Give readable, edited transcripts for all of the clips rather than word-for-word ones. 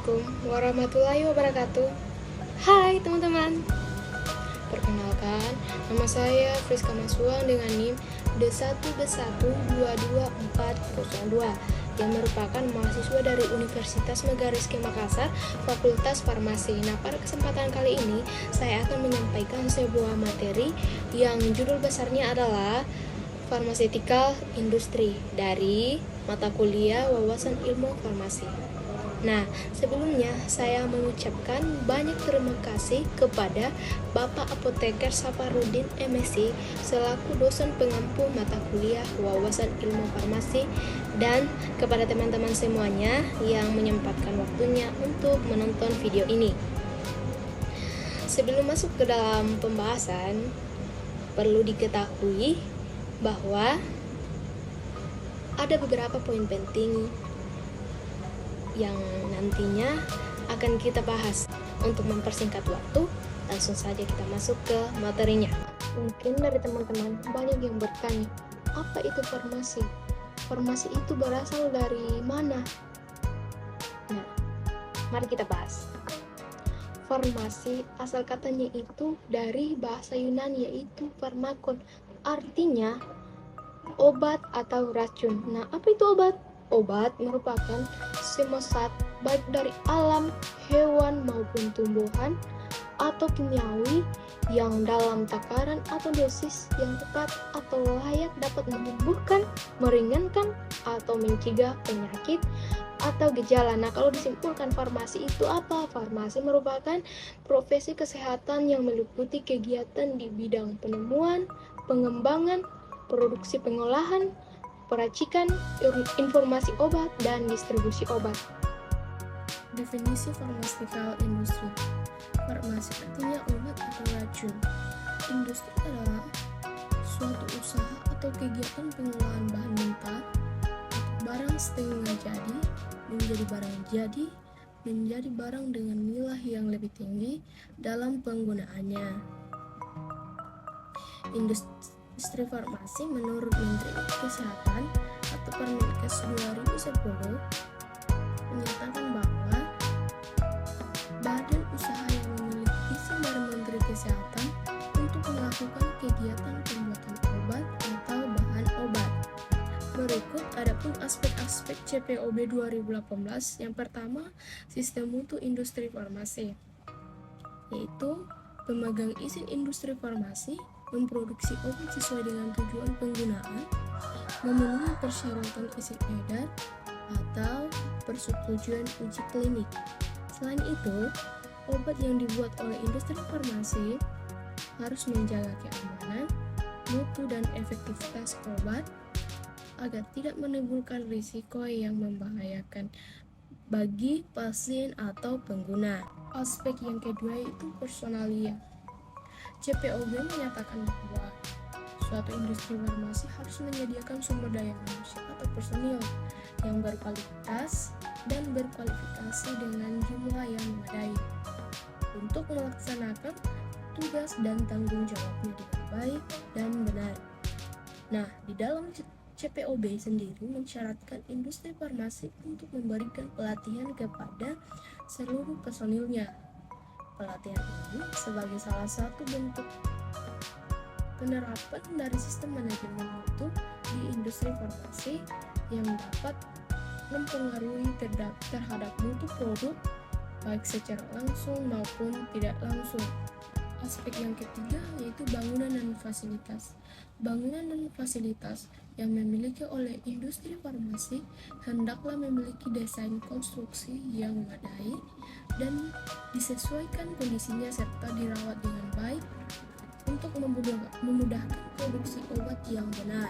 Assalamualaikum warahmatullahi wabarakatuh. Hai teman-teman. Perkenalkan, nama saya Friska Maswang dengan NIM D1B1222402 yang merupakan mahasiswa dari Universitas Megariski Makassar, Fakultas Farmasi. Nah, pada kesempatan kali ini saya akan menyampaikan sebuah materi yang judul besarnya adalah Pharmaceutical Industry dari mata kuliah Wawasan Ilmu Farmasi. Nah, sebelumnya saya mengucapkan banyak terima kasih kepada Bapak Apoteker Saparudin MSc selaku dosen pengampu mata kuliah Wawasan Ilmu Farmasi dan kepada teman-teman semuanya yang menyempatkan waktunya untuk menonton video ini. Sebelum masuk ke dalam pembahasan, perlu diketahui bahwa ada beberapa poin penting yang nantinya akan kita bahas. Untuk mempersingkat waktu, langsung saja kita masuk ke materinya. Mungkin dari teman-teman banyak yang bertanya, apa itu farmasi? Farmasi itu berasal dari mana? Nah, mari kita bahas. Farmasi asal katanya itu dari bahasa Yunani yaitu pharmakon, artinya obat atau racun. Nah, apa itu obat? Obat merupakan semua zat baik dari alam, hewan maupun tumbuhan atau kimiawi yang dalam takaran atau dosis yang tepat atau layak dapat menyembuhkan, meringankan, atau mencegah penyakit atau gejala. Nah, kalau disimpulkan farmasi itu apa? Farmasi merupakan profesi kesehatan yang meliputi kegiatan di bidang penemuan, pengembangan, produksi pengolahan, peracikan, informasi obat, dan distribusi obat. Definisi pharmaceutical industry. Farmasi artinya obat atau racun. Industri adalah suatu usaha atau kegiatan pengolahan bahan mentah atau barang setengah jadi menjadi barang jadi menjadi barang dengan nilai yang lebih tinggi dalam penggunaannya. Industri farmasi menurut Menteri Kesehatan atau Permenkes 2010 menyatakan bahwa badan usaha yang memiliki izin dari Menteri Kesehatan untuk melakukan kegiatan pembuatan obat atau bahan obat. Berikut adapun aspek-aspek CPOB 2018. Yang pertama, sistem mutu industri farmasi, yaitu pemegang izin industri farmasi memproduksi obat sesuai dengan tujuan penggunaan, memenuhi persyaratan izin edar atau persetujuan uji klinik. Selain itu, obat yang dibuat oleh industri farmasi harus menjaga keamanan, mutu dan efektivitas obat agar tidak menimbulkan risiko yang membahayakan bagi pasien atau pengguna. Aspek yang kedua yaitu personalia. CPOB menyatakan bahwa suatu industri farmasi harus menyediakan sumber daya manusia atau personil yang berkualitas dan berkualifikasi dengan jumlah yang memadai untuk melaksanakan tugas dan tanggung jawabnya dengan baik dan benar. Nah, di dalam CPOB sendiri mensyaratkan industri farmasi untuk memberikan pelatihan kepada seluruh personilnya. Pelatihan ini sebagai salah satu bentuk penerapan dari sistem manajemen mutu di industri farmasi yang dapat mempengaruhi terhadap mutu produk baik secara langsung maupun tidak langsung. Aspek yang ketiga yaitu bangunan dan fasilitas. Bangunan dan fasilitas yang dimiliki oleh industri farmasi hendaklah memiliki desain konstruksi yang memadai dan disesuaikan kondisinya serta dirawat dengan baik untuk memudahkan produksi obat yang benar.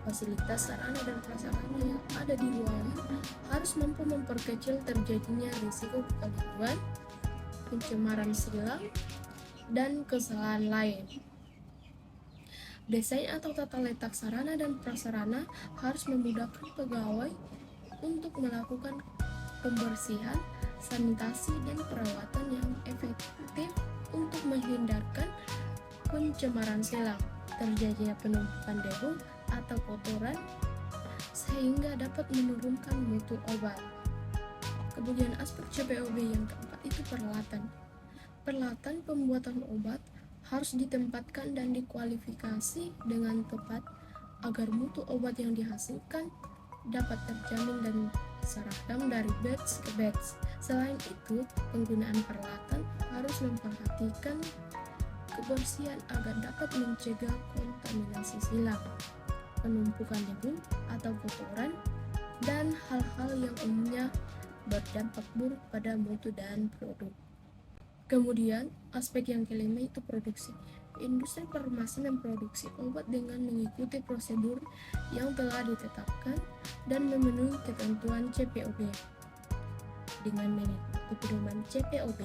Fasilitas sarana dan prasarana yang ada di ruangan harus mampu memperkecil terjadinya risiko kekeliruan, pencemaran silang, dan kesalahan lain. Desain atau tata letak sarana dan prasarana harus memudahkan pegawai untuk melakukan pembersihan, sanitasi, dan perawatan yang efektif untuk menghindarkan pencemaran silang, terjadinya penumpukan debu atau kotoran, sehingga dapat menurunkan mutu obat. Kemudian aspek CPOB yang keempat itu peralatan. Peralatan pembuatan obat harus ditempatkan dan dikualifikasi dengan tepat agar mutu obat yang dihasilkan dapat terjamin dan seragam dari batch ke batch. Selain itu, penggunaan peralatan harus memperhatikan kebersihan agar dapat mencegah kontaminasi silang, penumpukan debu atau kotoran, dan hal-hal yang umumnya berdampak buruk pada mutu dan produk. Kemudian, aspek yang kelima itu produksi. Industri farmasi memproduksi obat dengan mengikuti prosedur yang telah ditetapkan dan memenuhi ketentuan CPOB. Dengan mengikuti pedoman CPOB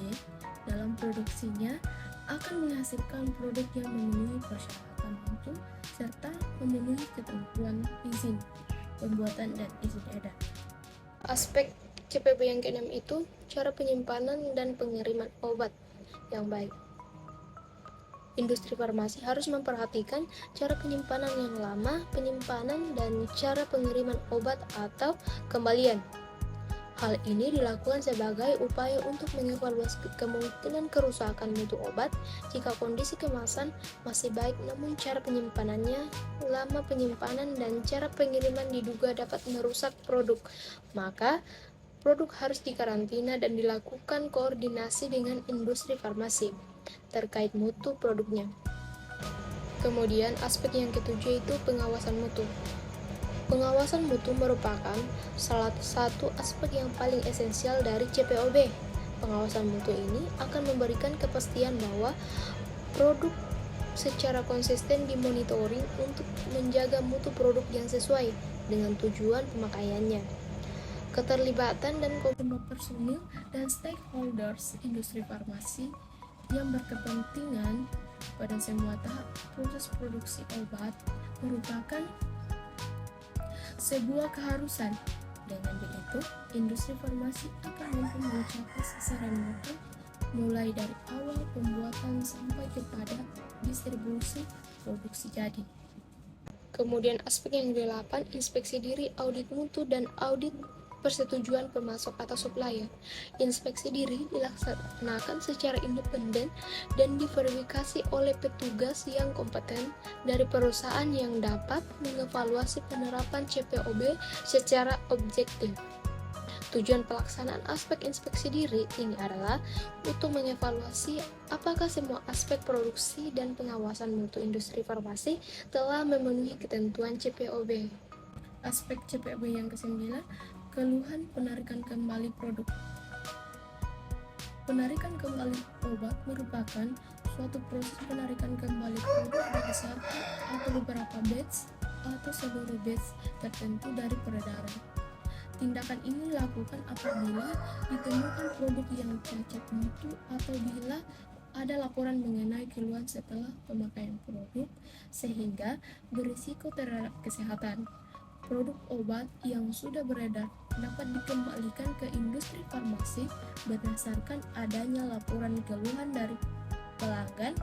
dalam produksinya akan menghasilkan produk yang memenuhi persyaratan mutu serta memenuhi ketentuan izin pembuatan dan izin edar. Aspek CPOB yang keenam itu cara penyimpanan dan pengiriman obat yang baik. Industri farmasi harus memperhatikan cara penyimpanan yang lama, penyimpanan, dan cara pengiriman obat atau kembalian. Hal ini dilakukan sebagai upaya untuk mengevaluasi kemungkinan kerusakan mutu obat jika kondisi kemasan masih baik namun cara penyimpanannya, lama penyimpanan, dan cara pengiriman diduga dapat merusak produk. Maka, produk harus dikarantina dan dilakukan koordinasi dengan industri farmasi terkait mutu produknya. Kemudian, aspek yang ketujuh itu pengawasan mutu. Pengawasan mutu merupakan salah satu aspek yang paling esensial dari CPOB. Pengawasan mutu ini akan memberikan kepastian bahwa produk secara konsisten dimonitoring untuk menjaga mutu produk yang sesuai dengan tujuan pemakaiannya. Keterlibatan dan semua personil dan stakeholders industri farmasi yang berkepentingan pada semua tahap proses produksi obat merupakan sebuah keharusan. Dengan begitu, industri farmasi akan mampu mencapai sasaran mutu mulai dari awal pembuatan sampai kepada distribusi produksi jadi. Kemudian aspek yang ke-8, inspeksi diri, audit mutu, dan audit persetujuan pemasok atau supplier. Inspeksi diri dilaksanakan secara independen dan diverifikasi oleh petugas yang kompeten dari perusahaan yang dapat mengevaluasi penerapan CPOB secara objektif. Tujuan pelaksanaan aspek inspeksi diri ini adalah untuk mengevaluasi apakah semua aspek produksi dan pengawasan mutu industri farmasi telah memenuhi ketentuan CPOB. Aspek CPOB yang ke-9, keluhan penarikan kembali produk. Penarikan kembali obat merupakan suatu proses penarikan kembali produk dari satu atau beberapa batch atau seluruh batch tertentu dari peredaran. Tindakan ini dilakukan apabila ditemukan produk yang cacat mutu atau bila ada laporan mengenai keluhan setelah pemakaian produk sehingga berisiko terhadap kesehatan. Produk obat yang sudah beredar dapat dikembalikan ke industri farmasi berdasarkan adanya laporan keluhan dari pelanggan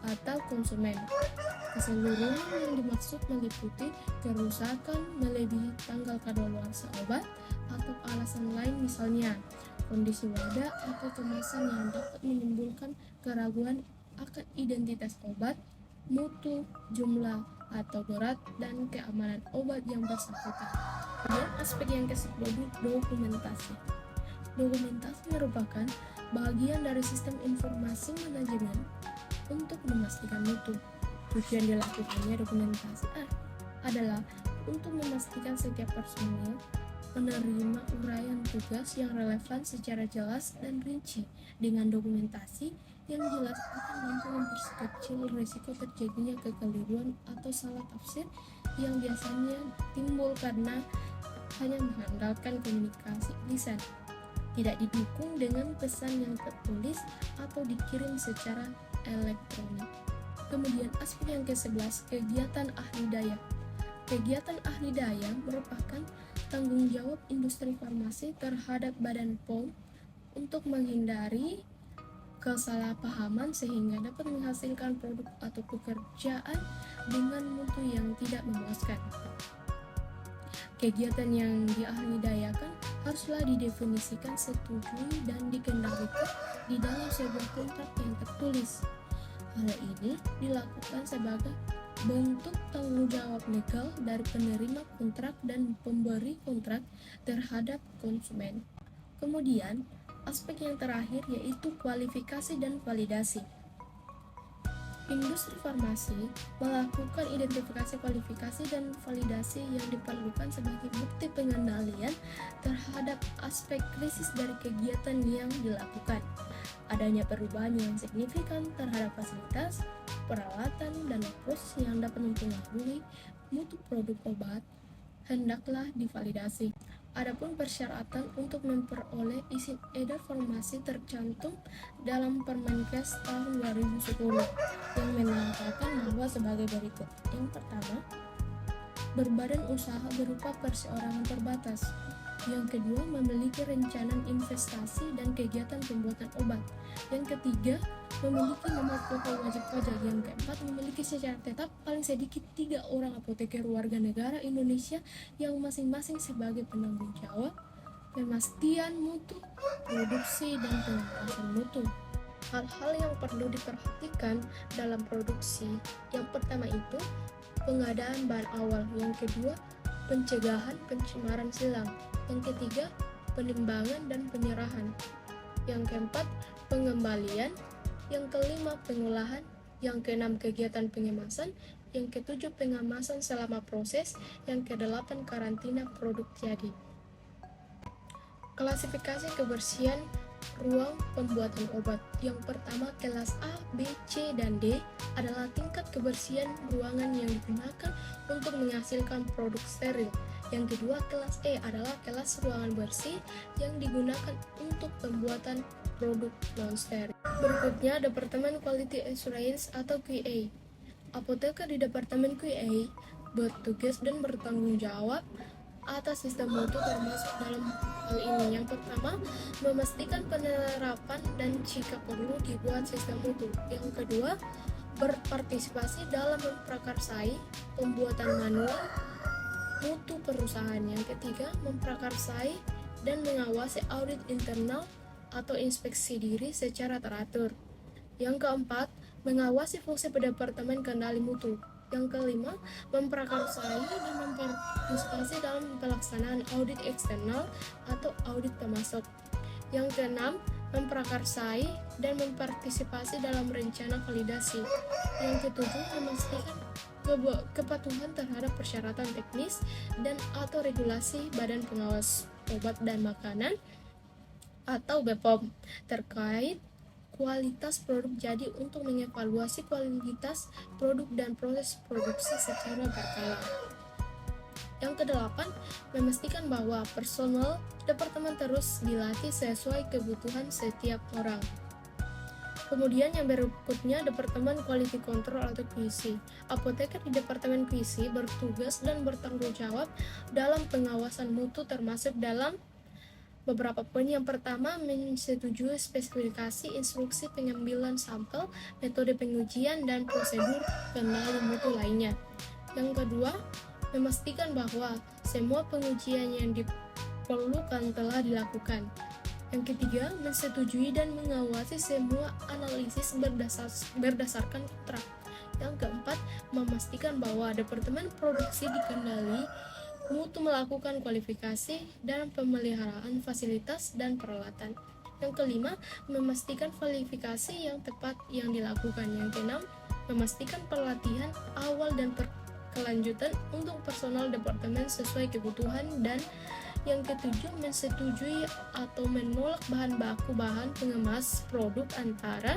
atau konsumen. Keseluruhan yang dimaksud meliputi kerusakan melebihi tanggal kadaluarsa obat atau alasan lain, misalnya kondisi wadah atau kemasan yang dapat menimbulkan keraguan akan identitas obat, mutu, jumlah atau berat, dan keamanan obat yang bersangkutan. Kemudian aspek yang ke-10, dokumentasi. Dokumentasi merupakan bagian dari sistem informasi manajemen untuk memastikan mutu. Tujuan dilakukannya dokumentasi adalah untuk memastikan setiap personil menerima uraian tugas yang relevan secara jelas dan rinci. Dengan dokumentasi yang jelas akan mampu memperkecil risiko terjadinya kekeliruan atau salah tafsir yang biasanya timbul karena hanya mengandalkan komunikasi lisan, tidak didukung dengan pesan yang tertulis atau dikirim secara elektronik. Kemudian aspek yang ke-11, kegiatan ahli daya. Kegiatan ahli daya merupakan tanggung jawab industri farmasi terhadap Badan POM untuk menghindari kesalahpahaman sehingga dapat menghasilkan produk atau pekerjaan dengan mutu yang tidak memuaskan. Kegiatan yang diahli dayakan haruslah didefinisikan, setujui, dan dikendalikan di dalam sebuah kontrak yang tertulis. Hal ini dilakukan sebagai bentuk tanggung jawab legal dari penerima kontrak dan pemberi kontrak terhadap konsumen. Kemudian, aspek yang terakhir yaitu kualifikasi dan validasi. Industri farmasi melakukan identifikasi, kualifikasi, dan validasi yang diperlukan sebagai bukti pengendalian terhadap aspek krisis dari kegiatan yang dilakukan. Adanya perubahan yang signifikan terhadap fasilitas, peralatan, dan proses yang dapat mempengaruhi mutu produk obat hendaklah divalidasi. Adapun persyaratan untuk memperoleh izin edar farmasi tercantum dalam Permenkes tahun 2010 yang menyatakan bahwa sebagai berikut. Yang pertama, berbadan usaha berupa perseorangan terbatas. Yang kedua, memiliki rencana investasi dan kegiatan pembuatan obat. Yang ketiga, memiliki nomor pokok wajib pajak. Yang keempat, memiliki secara tetap paling sedikit 3 orang apoteker warga negara Indonesia yang masing-masing sebagai penanggung jawab pemastian mutu, produksi, dan pengawasan mutu. Hal-hal yang perlu diperhatikan dalam produksi, yang pertama itu pengadaan bahan awal, yang kedua pencegahan pencemaran silang, yang ketiga penimbangan dan penyerahan, yang keempat pengembalian, yang kelima pengolahan, yang keenam kegiatan pengemasan, yang ketujuh pengemasan selama proses, yang kedelapan karantina produk jadi. Klasifikasi kebersihan ruang pembuatan obat. Yang pertama, kelas A, B, C, dan D adalah tingkat kebersihan ruangan yang digunakan untuk menghasilkan produk steril. Yang kedua, kelas E adalah kelas ruangan bersih yang digunakan untuk pembuatan produk non-steril. Berikutnya, Departemen Quality Assurance atau QA. Apoteker di Departemen QA bertugas dan bertanggung jawab atas sistem mutu termasuk dalam hal ini. Yang pertama, memastikan penerapan dan jika perlu dibuat sistem mutu. Yang kedua, berpartisipasi dalam memprakarsai pembuatan manual mutu perusahaan. Yang ketiga, memprakarsai dan mengawasi audit internal atau inspeksi diri secara teratur. Yang keempat, mengawasi fungsi Departemen Kendali Mutu. Yang kelima, memprakarsai dan mempartisipasi dalam pelaksanaan audit eksternal atau audit pemasok. Yang keenam, memprakarsai dan mempartisipasi dalam rencana validasi. Yang ketujuh, memastikan kepatuhan terhadap persyaratan teknis dan atau regulasi Badan Pengawas Obat dan Makanan atau BPOM terkait kualitas produk jadi untuk mengevaluasi kualitas produk dan proses produksi secara berkala. Yang kedelapan, memastikan bahwa personel departemen terus dilatih sesuai kebutuhan setiap orang. Kemudian yang berikutnya, Departemen Quality Control atau QC. Apoteker di Departemen QC bertugas dan bertanggung jawab dalam pengawasan mutu termasuk dalam beberapa poin. Yang pertama, menyetujui spesifikasi instruksi pengambilan sampel, metode pengujian, dan prosedur kendali mutu lainnya. Yang kedua, memastikan bahwa semua pengujian yang diperlukan telah dilakukan. Yang ketiga, menyetujui dan mengawasi semua analisis berdasarkan kontrak. Yang keempat, memastikan bahwa Departemen Produksi dikendali mutu melakukan kualifikasi dan pemeliharaan fasilitas dan peralatan. Yang kelima, memastikan kualifikasi yang tepat yang dilakukan. Yang keenam, memastikan pelatihan awal dan kelanjutan untuk personal departemen sesuai kebutuhan. Dan yang ketujuh, menyetujui atau menolak bahan baku bahan pengemas produk antara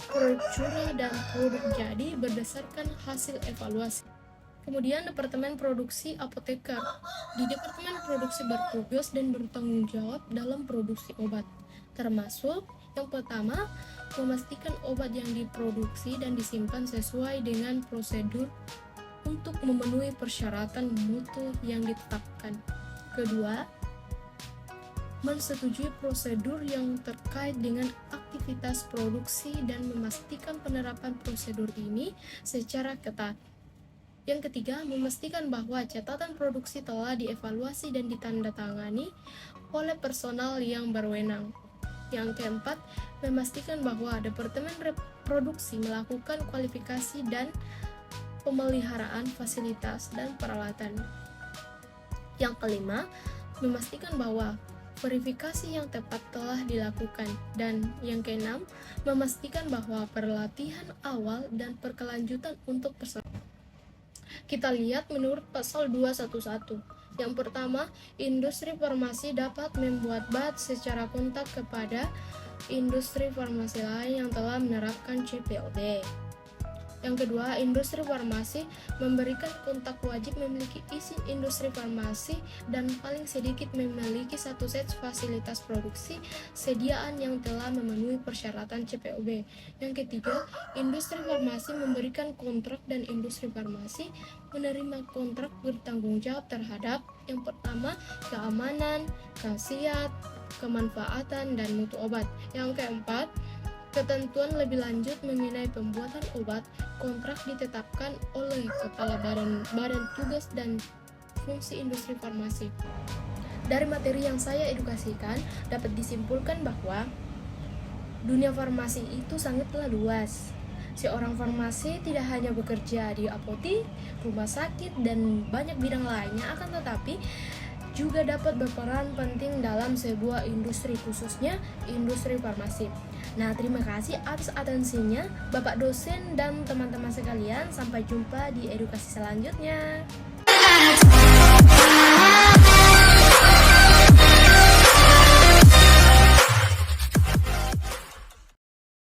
produk curah dan produk jadi berdasarkan hasil evaluasi. Kemudian Departemen Produksi Apoteker. Di Departemen Produksi bertugas dan bertanggung jawab dalam produksi obat, termasuk yang pertama, memastikan obat yang diproduksi dan disimpan sesuai dengan prosedur untuk memenuhi persyaratan mutu yang ditetapkan. Kedua, menyetujui prosedur yang terkait dengan aktivitas produksi dan memastikan penerapan prosedur ini secara ketat. Yang ketiga, memastikan bahwa catatan produksi telah dievaluasi dan ditandatangani oleh personal yang berwenang. Yang keempat, memastikan bahwa Departemen Produksi melakukan kualifikasi dan pemeliharaan fasilitas dan peralatan. Yang kelima, memastikan bahwa verifikasi yang tepat telah dilakukan. Dan yang keenam, memastikan bahwa pelatihan awal dan berkelanjutan untuk personal. Kita lihat menurut pasal 211. Yang pertama, industri farmasi dapat membuat batch secara kontak kepada industri farmasi lain yang telah menerapkan CPOB. Yang kedua, industri farmasi memberikan kontak wajib memiliki izin industri farmasi dan paling sedikit memiliki satu set fasilitas produksi sediaan yang telah memenuhi persyaratan CPOB. Yang ketiga, industri farmasi memberikan kontrak dan industri farmasi menerima kontrak bertanggung jawab terhadap yang pertama, keamanan, khasiat, kemanfaatan, dan mutu obat. Yang keempat, ketentuan lebih lanjut mengenai pembuatan obat. Kontrak ditetapkan oleh Kepala Badan Tugas dan Fungsi Industri Farmasi. Dari materi yang saya edukasikan, dapat disimpulkan bahwa dunia farmasi itu sangatlah luas. Seorang farmasi tidak hanya bekerja di apotik, rumah sakit, dan banyak bidang lainnya, akan tetapi juga dapat berperan penting dalam sebuah industri, khususnya industri farmasi. Nah, terima kasih atas atensinya Bapak dosen dan teman-teman sekalian. Sampai jumpa di edukasi selanjutnya.